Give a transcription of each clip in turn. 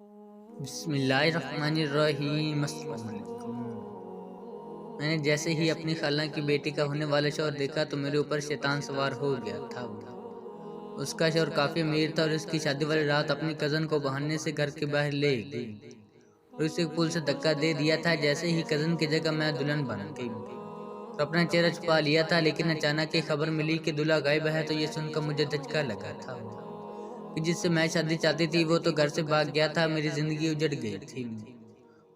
बिस्मिल्लाहिर्रहमानिर्रहीम। अस्सलाम वालेकुम। मैंने जैसे ही अपनी खाला की बेटी का होने वाला शौहर देखा तो मेरे ऊपर शैतान सवार हो गया था। उसका शौहर काफ़ी अमीर था और उसकी शादी वाली रात अपनी कज़न को बहाने से घर के बाहर ले गई और उसे पुल से धक्का दे दिया था। जैसे ही कज़न की जगह मैं दुल्हन बन गई तो अपना चेहरा छुपा लिया था, लेकिन अचानक ये खबर मिली कि दूल्हा गायब है। तो ये सुनकर मुझे धचका लगा था कि जिससे मैं शादी चाहती थी वो तो घर से भाग गया था। मेरी ज़िंदगी उजड़ गई थी।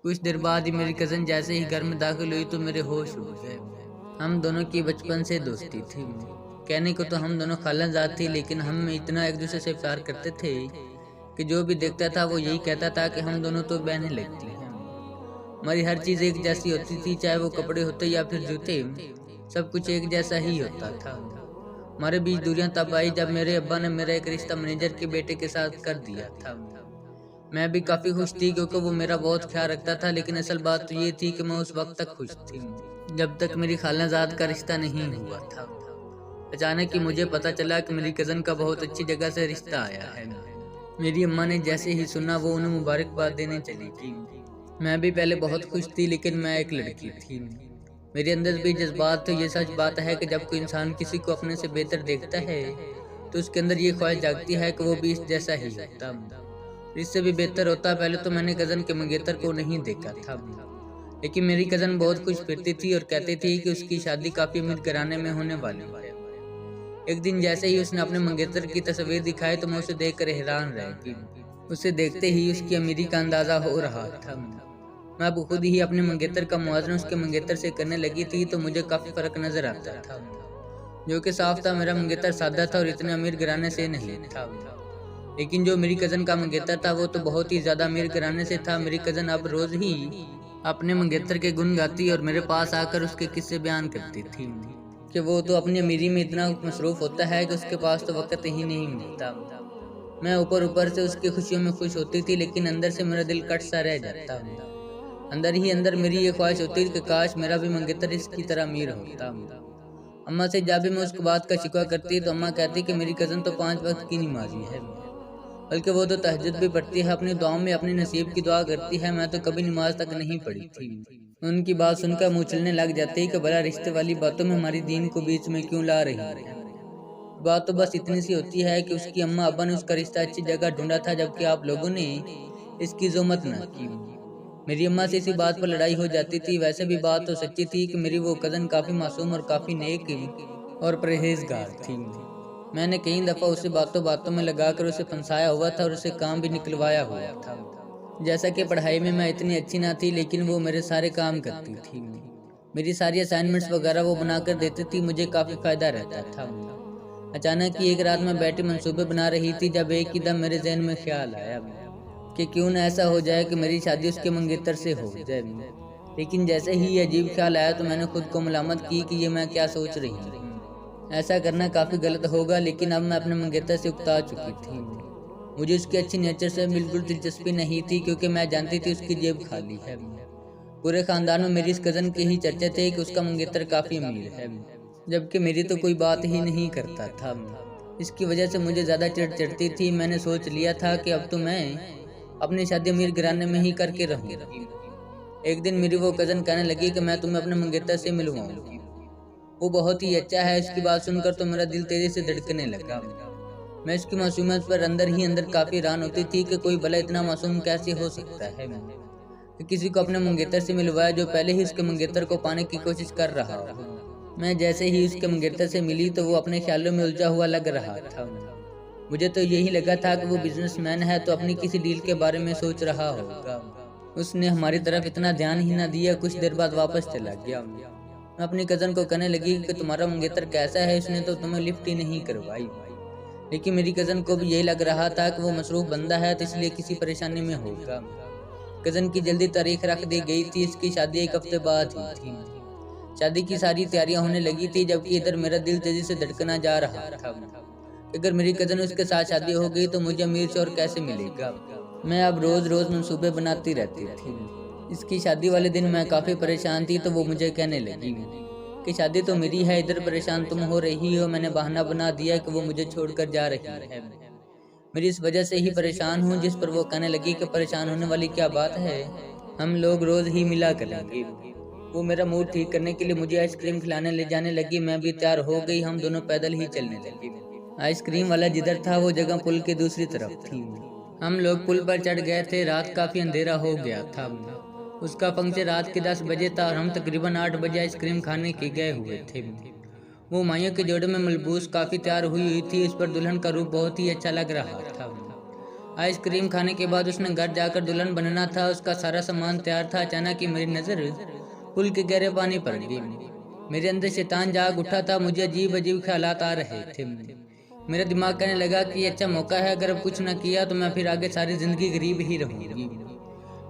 कुछ देर बाद ही मेरी कज़न जैसे ही घर में दाखिल हुई तो मेरे होश उड़ गए। हम दोनों की बचपन से दोस्ती थी। कहने को तो हम दोनों खालाजाद थी, लेकिन हम इतना एक दूसरे से प्यार करते थे कि जो भी देखता था वो यही कहता था कि हम दोनों तो बहनें लगती हैं। हमारी हर चीज़ एक जैसी होती थी, चाहे वो कपड़े होते या फिर जूते, सब कुछ एक जैसा ही होता था। हमारे बीच दूरियां तब आई जब मेरे अब्बा ने मेरा एक रिश्ता मैनेजर के बेटे के साथ कर दिया था। मैं भी काफ़ी खुश थी क्योंकि वो मेरा बहुत ख्याल रखता था, लेकिन असल बात तो ये थी कि मैं उस वक्त तक खुश थी जब तक मेरी खालाजाद का रिश्ता नहीं हुआ था। अचानक ही मुझे पता चला कि मेरी कज़न का बहुत अच्छी जगह से रिश्ता आया है। मेरी अम्मा ने जैसे ही सुना वो उन्हें मुबारकबाद देने चली गई। मैं भी पहले बहुत खुश थी, लेकिन मैं एक लड़की थी, मेरे अंदर भी जज्बात थे। ये सच बात है कि जब कोई इंसान किसी को अपने से बेहतर देखता है तो उसके अंदर ये ख्वाहिश जागती है कि वो भी इस जैसा ही होता, इससे भी बेहतर होता। पहले तो मैंने कज़न के मंगेतर को नहीं देखा था, लेकिन मेरी कज़न बहुत खुश फिरती थी और कहती थी कि उसकी शादी काफ़ी अमीर घराने में होने वाली है। एक दिन जैसे ही उसने अपने मंगेतर की तस्वीर दिखाई तो मैं उसे देखकर हैरान रह गई। उसे देखते ही उसकी अमीरी का अंदाज़ा हो रहा था। मैं अब खुद ही अपने मंगेतर का मुआवजा उसके मंगेतर से करने लगी थी तो मुझे काफ़ी फ़र्क नज़र आता था, जो कि साफ था मेरा मंगेतर सादा था और इतने अमीर घराने से नहीं था। लेकिन जो मेरी कज़न का मंगेतर था वो तो बहुत ही ज़्यादा अमीर घराने से था। मेरी कज़न अब रोज़ ही अपने मंगेतर के गुण गाती और मेरे पास आकर उसके किस्से बयान करती थी कि वो तो अपनी अमीरी में इतना मसरूफ़ होता है कि उसके पास तो वक़्त ही नहीं मिलता। मैं ऊपर ऊपर से उसकी खुशियों में खुश होती थी, लेकिन अंदर से मेरा दिल कट सा रह जाता। अंदर ही अंदर मेरी ये ख्वाहिश होती कि काश मेरा भी मंगेतर इसकी तरह अमीर होता। अम्मा से जब भी मैं उसको बात का शिकवा करती तो अम्मा कहती कि मेरी कज़न तो 5 वक्त की नमाज़ी है, बल्कि वो तो तहज्जुद भी पढ़ती है, अपनी दुआओं में अपने नसीब की दुआ करती है। मैं तो कभी नमाज तक नहीं पढ़ी थी। उनकी बात सुनकर मुँह चलने लग जाती कि भला रिश्ते वाली बातों में हमारी दीन को बीच में क्यों ला रही है। बात तो बस इतनी सी होती है कि उसकी अम्मा अब्बा ने उसका रिश्ता अच्छी जगह ढूंढा था, जबकि आप लोगों ने इसकी ज़ोमत न की। मेरी अम्मा से इसी बात पर लड़ाई हो जाती थी। वैसे भी बात तो सच्ची थी कि मेरी वो कज़न काफ़ी मासूम और काफ़ी नेक और परहेजगार थी। मैंने कई दफ़ा उसे बातों बातों में लगाकर उसे फंसाया हुआ था और उसे काम भी निकलवाया हुआ था। जैसा कि पढ़ाई में मैं इतनी अच्छी ना थी, लेकिन वो मेरे सारे काम करती थी। मेरी सारी असाइनमेंट्स वगैरह वो बनाकर देती थी, मुझे काफ़ी फ़ायदा रहता था। अचानक ही एक रात मैं बैठी मंसूबे बना रही थी जब एक ही दम मेरे जहन में ख्याल आया कि क्यों न ऐसा हो जाए कि मेरी शादी उसके मंगेतर से हो जाए। लेकिन जैसे ही ये अजीब ख्याल आया तो मैंने खुद को मलामत की कि ये मैं क्या सोच रही हूँ, ऐसा करना काफ़ी गलत होगा। लेकिन अब मैं अपने मंगेतर से उकता चुकी थी। मुझे उसकी अच्छी नेचर से बिल्कुल दिलचस्पी नहीं थी, क्योंकि मैं जानती थी उसकी जेब खाली है। पूरे ख़ानदान में मेरी इस कज़न के ही चर्चे थे कि उसका मंगेतर काफ़ी अमीर है, जबकि मेरी तो कोई बात ही नहीं करता था। इसकी वजह से मुझे ज़्यादा चिढ़ चढ़ती थी। मैंने सोच लिया था कि अब तो मैं अपनी शादी अमीर घराने में ही करके रहूँगी। एक दिन मेरी वो कज़न कहने लगी कि मैं तुम्हें अपने मंगेतर से मिलवाऊंगी, वो बहुत ही अच्छा है। इसकी बात सुनकर तो मेरा दिल तेजी से धड़कने लगा। मैं इसकी मासूमियत पर अंदर ही अंदर काफ़ी हैरान होती थी कि कोई भला इतना मासूम कैसे हो सकता है कि किसी को अपने मंगेतर से मिलवाया जो पहले ही उसके मंगेतर को पाने की कोशिश कर रहा हो। मैं जैसे ही उसके मंगेतर से मिली तो वो अपने ख्यालों में उलझा हुआ लग रहा था। मुझे तो यही लगा था कि वो बिजनेसमैन है तो अपनी किसी डील के बारे में सोच रहा होगा। उसने हमारी तरफ इतना ध्यान ही ना दिया। कुछ देर बाद वापस चला गया। मैं अपनी कज़न को कहने लगी कि तुम्हारा मंगेतर कैसा है, उसने तो तुम्हें लिफ्ट ही नहीं करवाई। लेकिन मेरी कज़न को भी यही लग रहा था कि वो मसरूफ़ बंदा है तो इसलिए किसी परेशानी में होगा। कज़न की जल्दी तारीख रख दी गई थी। इसकी शादी एक हफ्ते बाद ही थी। शादी की सारी तैयारियां होने लगी थी, जबकि इधर मेरा दिल तेजी से धड़कना जा रहा था। अगर मेरी कज़न उसके साथ शादी हो गई तो मुझे अमीर शौहर कैसे मिलेगा। मैं अब रोज़ रोज़ मंसूबे बनाती रहती थी। इसकी शादी वाले दिन मैं काफ़ी परेशान थी तो वो मुझे कहने लगी कि शादी तो मेरी है, इधर परेशान तुम हो रही हो। मैंने बहाना बना दिया कि वो मुझे छोड़कर जा रही है। मेरी इस वजह से ही परेशान हूँ। जिस पर वो कहने लगी कि परेशान होने वाली क्या बात है, हम लोग रोज ही मिला करेंगे। वो मेरा मूड ठीक करने के लिए मुझे आइसक्रीम खिलाने ले जाने लगी। मैं भी तैयार हो गई। हम दोनों पैदल ही चलने लगे। आइसक्रीम वाला जिधर था वो जगह पुल के दूसरी तरफ थी। हम लोग पुल पर चढ़ गए थे। रात काफी अंधेरा हो गया था। उसका फंक्शन रात के 10 बजे था और हम तकरीबन 8 बजे आइसक्रीम खाने के गए हुए थे। वो माइयों के जोड़े में मलबूस काफी तैयार हुई थी। उस पर दुल्हन का रूप बहुत ही अच्छा लग रहा था। आइसक्रीम खाने के बाद उसने घर जाकर दुल्हन बनना था। उसका सारा सामान तैयार था। अचानक ही मेरी नजर पुल के गहरे पानी पर गई। मेरे अंदर शैतान जाग उठा था। मुझे अजीब अजीब ख्यालात आ रहे थे। मेरा दिमाग कहने लगा कि ये अच्छा मौका है। अगर अब कुछ न किया तो मैं फिर आगे सारी जिंदगी गरीब ही रहूंगी।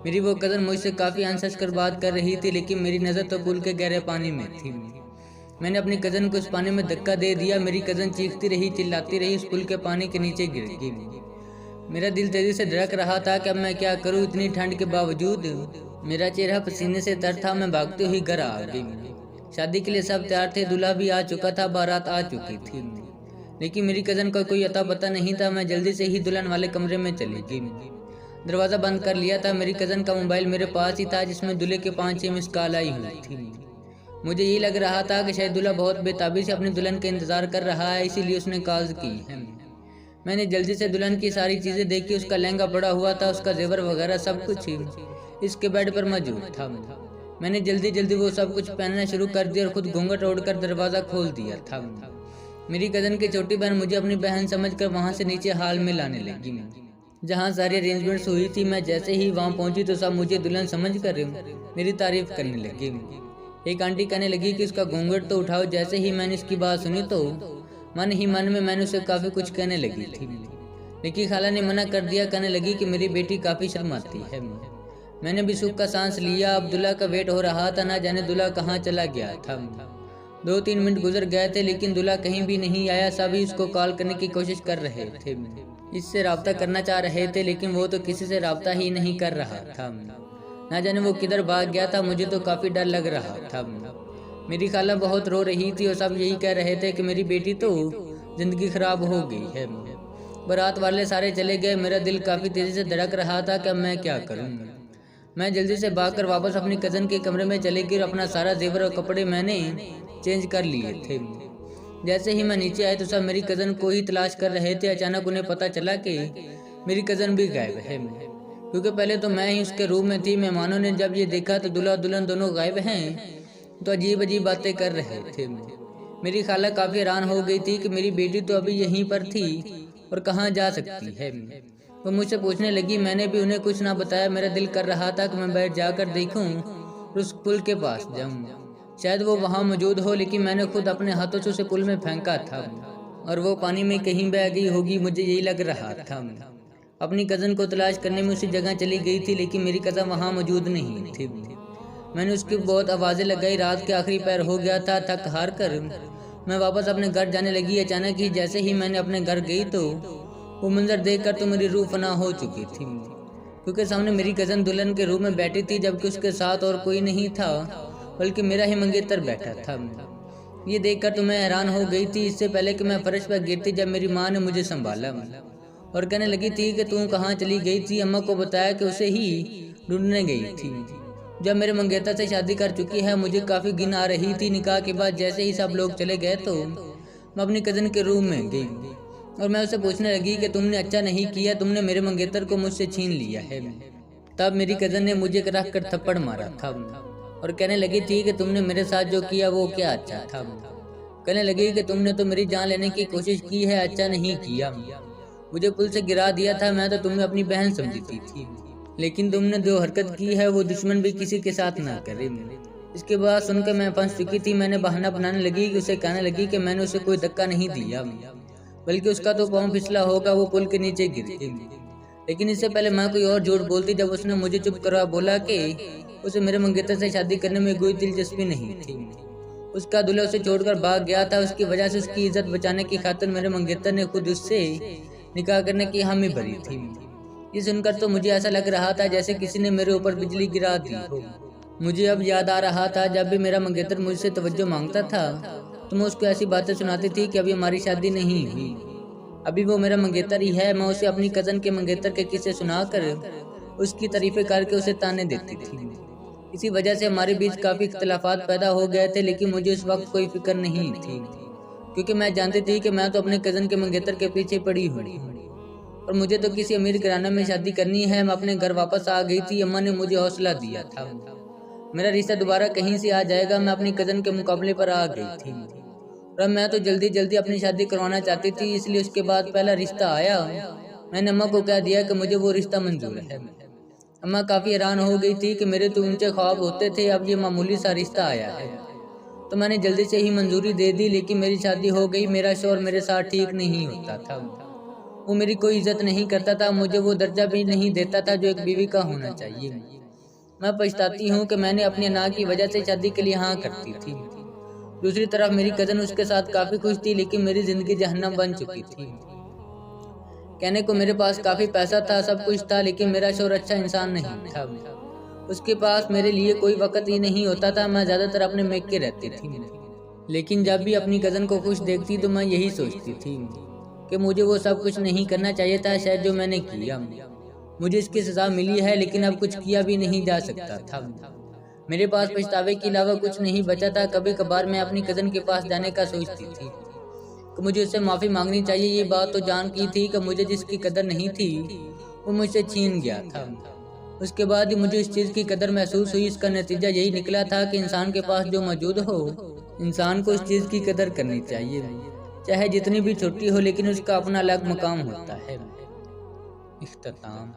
मेरी वो कजन मुझसे काफी हंस कर बात कर रही थी, लेकिन मेरी नजर तो पुल के गहरे पानी में थी। मैंने अपनी कजन को उस पानी में धक्का दे दिया। मेरी कजन चीखती रही, चिल्लाती रही, उस पुल के पानी के नीचे गिर गई। मेरा दिल तेजी से धड़क रहा था कि अब मैं क्या करूं। इतनी ठंड के बावजूद मेरा चेहरा पसीने से तर था। मैं भागते हुए घर आ गई। शादी के लिए सब तैयार थे। दूल्हा भी आ चुका था, बारात आ चुकी थी, लेकिन मेरी कजन का कोई अता पता नहीं था। मैं जल्दी से ही दुल्हन वाले कमरे में चली गई। दरवाजा बंद कर लिया था। मेरी कजन का मोबाइल मेरे पास ही था, जिसमें दूल्हे के 5-6 मिस कॉल आई हुई थी। मुझे ये लग रहा था कि शायद दूल्हा बहुत बेताबी से अपनी दुल्हन का इंतजार कर रहा है, इसीलिए उसने कॉल की है। मैंने जल्दी से दुल्हन की सारी चीजें देखी। उसका लहंगा पड़ा हुआ था, उसका जेवर वगैरह सब कुछ इसके बेड पर मौजूद था। मैंने जल्दी जल्दी वो सब कुछ पहनना शुरू कर दिया और खुद घूंघट ओढ़कर दरवाजा खोल दिया था। मेरी कजन की छोटी बहन मुझे अपनी बहन समझकर वहां से नीचे हाल में लाने लगी, जहां सारी अरेंजमेंट्स हुई थी। मैं जैसे ही वहां पहुंची तो सब मुझे दुल्हन समझकर मेरी तारीफ करने लगी। एक आंटी कहने लगी कि उसका घूंघट तो उठाओ। जैसे ही मैंने इसकी बात सुनी तो मन ही मन में मैंने उसे काफी कुछ कहने लगी थी, लेकिन खाला ने मना कर दिया। कहने लगी कि मेरी बेटी काफी शर्माती है। मैंने भी सुख का सांस लिया। अब दूल्हा का वेट हो रहा था। ना जाने दूल्हा कहाँ चला गया था। 2-3 मिनट गुजर गए थे, लेकिन दूल्हा कहीं भी नहीं आया। सभी उसको कॉल करने की कोशिश कर रहे थे, इससे राब्ता करना चाह रहे थे, लेकिन वो तो किसी से राब्ता ही नहीं कर रहा था। ना जाने वो किधर भाग गया था। मुझे तो काफी डर लग रहा था। मेरी खाला बहुत रो रही थी और सब यही कह रहे थे कि मेरी बेटी तो जिंदगी खराब हो गई है। बारात वाले सारे चले गए। मेरा दिल काफी तेजी से धड़क रहा था कि अब मैं क्या करूँगा। मैं जल्दी से भागकर वापस अपनी कजन के कमरे में चले गई और अपना सारा जेवर और कपड़े मैंने चेंज कर लिए थे। जैसे ही मैं नीचे आया तो सब मेरी कजन को ही तलाश कर रहे थे। अचानक उन्हें पता चला कि मेरी कजन भी गायब है, क्योंकि पहले तो मैं ही उसके रूम में थी। मेहमानों ने जब ये देखा तो दूल्हा दुल्हन दोनों गायब हैं, तो अजीब अजीब बातें कर रहे थे। मेरी खाला काफी हैरान हो गई थी कि मेरी बेटी तो अभी यहीं पर थी और कहाँ जा सकती है। वो मुझसे पूछने लगी। मैंने भी उन्हें कुछ ना बताया। मेरा दिल कर रहा था कि मैं बैठ जाकर देखूं और उस पुल के पास जाऊं, शायद वो वहां मौजूद हो, लेकिन मैंने खुद अपने हाथों से उसे पुल में फेंका था और वो पानी में कहीं बह गई होगी, मुझे यही लग रहा था। अपनी कजन को तलाश करने में उसी जगह चली गई थी, लेकिन मेरी कजन वहां मौजूद नहीं थी। मैंने उसकी बहुत आवाजें लगाई। रात के आखिरी पैर हो गया था। थक हार कर मैं वापस अपने घर जाने लगी। अचानक ही जैसे ही मैंने अपने घर गई तो वो मंजर देखकर तो मेरी रूह फना हो चुकी थी, क्योंकि सामने मेरी कजन दुल्हन के रूम में बैठी थी, जबकि उसके साथ और कोई नहीं था बल्कि मेरा ही मंगेतर बैठा था। ये देखकर तो मैं हैरान हो गई थी। इससे पहले कि मैं फर्श पर गिरती, जब मेरी माँ ने मुझे संभाला और कहने लगी थी कि तू कहाँ चली गई थी। अम्मा को बताया कि उसे ही ढूंढने गई थी। जब मेरे मंगेतर से शादी कर चुकी है, मुझे काफी गिन आ रही थी। निकाह के बाद जैसे ही सब लोग चले गए तो मैं अपनी कजन के रूम में गई और मैं उसे पूछने लगी कि तुमने अच्छा नहीं किया, तुमने मेरे मंगेतर को मुझसे छीन लिया है। तब मेरी कजन ने मुझे रख कर थप्पड़ मारा था और कहने लगी थी कि तुमने मेरे साथ जो किया वो क्या अच्छा था। कहने लगी कि तुमने तो मेरी जान लेने की कोशिश की है, अच्छा नहीं किया। मुझे पुल से गिरा दिया था। मैं तो तुम्हें अपनी बहन समझती थी, लेकिन तुमने जो हरकत की है वो दुश्मन भी किसी के साथ ना करे। इसके बाद सुनकर मैं फंस चुकी थी। मैंने बहाना बनाने लगी कि उसे कहने लगी कि मैंने उसे कोई धक्का नहीं दिया, बल्कि उसका तो पाँव फिसला होगा, वो पुल के नीचे गिर गई। लेकिन इससे पहले मैं कोई और झूठ बोलती जब उसने मुझे चुप करवा बोला कि उसे मेरे मंगेतर से शादी करने में कोई दिलचस्पी नहीं थी। उसका दूल्हा उसे छोड़कर भाग गया था। उसकी वजह से उसकी इज्जत बचाने की खातिर मेरे मंगेतर ने खुद उससे निकाह करने की हामी भरी थी। ये सुनकर तो मुझे ऐसा लग रहा था जैसे किसी ने मेरे ऊपर बिजली गिरा दी हो। मुझे अब याद आ रहा था, जब भी मेरा मंगेतर मुझसे तवज्जो मांगता था तो मैं उसको ऐसी बातें सुनाती थी कि अभी हमारी शादी नहीं हुई अभी वो मेरा मंगेतर ही है। मैं उसे अपनी कज़न के मंगेतर के किस्से सुनाकर उसकी तारीफें करके उसे ताने देती थी। इसी वजह से हमारे बीच काफ़ी इख्तिलाफात पैदा हो गए थे, लेकिन मुझे उस वक्त कोई फिक्र नहीं थी, क्योंकि मैं जानती थी कि मैं तो अपने कज़न के मंगेतर के पीछे पड़ी हुई और मुझे तो किसी अमीर घराने में शादी करनी है। मैं अपने घर वापस आ गई थी। अम्मा ने मुझे हौसला दिया था, मेरा रिश्ता दोबारा कहीं से आ जाएगा। मैं अपनी कज़न के मुकाबले पर आ गई थी और अब मैं तो जल्दी जल्दी अपनी शादी करवाना चाहती थी, इसलिए उसके बाद पहला रिश्ता आया। मैंने अम्मा को कह दिया कि मुझे वो रिश्ता मंजूर है। अम्मा काफ़ी हैरान हो गई थी कि मेरे तो ऊंचे ख्वाब होते थे, अब ये मामूली सा रिश्ता आया है। तो मैंने जल्दी से ही मंजूरी दे दी, लेकिन मेरी शादी हो गई। मेरा शौहर मेरे साथ ठीक नहीं होता था, वो मेरी कोई इज्जत नहीं करता था, मुझे वो दर्जा भी नहीं देता था जो एक बीवी का होना चाहिए। मैं पछताती हूँ कि मैंने अपने ना की वजह से शादी के लिए हाँ करती थी। दूसरी तरफ मेरी कज़न उसके साथ काफ़ी खुश थी, लेकिन मेरी ज़िंदगी जहन्नम बन चुकी थी। कहने को मेरे पास काफ़ी पैसा था, सब कुछ था, लेकिन मेरा शौहर अच्छा इंसान नहीं था। उसके पास मेरे लिए कोई वक्त ही नहीं होता था। मैं ज़्यादातर अपने मेके रहती थी, लेकिन जब भी अपनी कज़न को खुश देखती तो मैं यही सोचती थी कि मुझे वो सब कुछ नहीं करना चाहिए था शायद जो मैंने किया। मुझे इसकी सज़ा मिली है, लेकिन अब कुछ किया भी नहीं जा सकता था। मेरे पास पछतावे के अलावा कुछ नहीं बचा था। कभी कभार मैं अपनी कज़न के पास जाने का सोचती थी कि मुझे उससे माफ़ी मांगनी चाहिए। ये बात तो जान की थी कि मुझे जिसकी कदर नहीं थी वो मुझसे छीन गया था। उसके बाद ही मुझे इस चीज़ की कदर महसूस हुई। इसका नतीजा यही निकला था कि इंसान के पास जो मौजूद हो, इंसान को उस चीज़ की कदर करनी चाहिए, चाहे जितनी भी छोटी हो, लेकिन उसका अपना अलग मकाम होता है। इख्तिताम।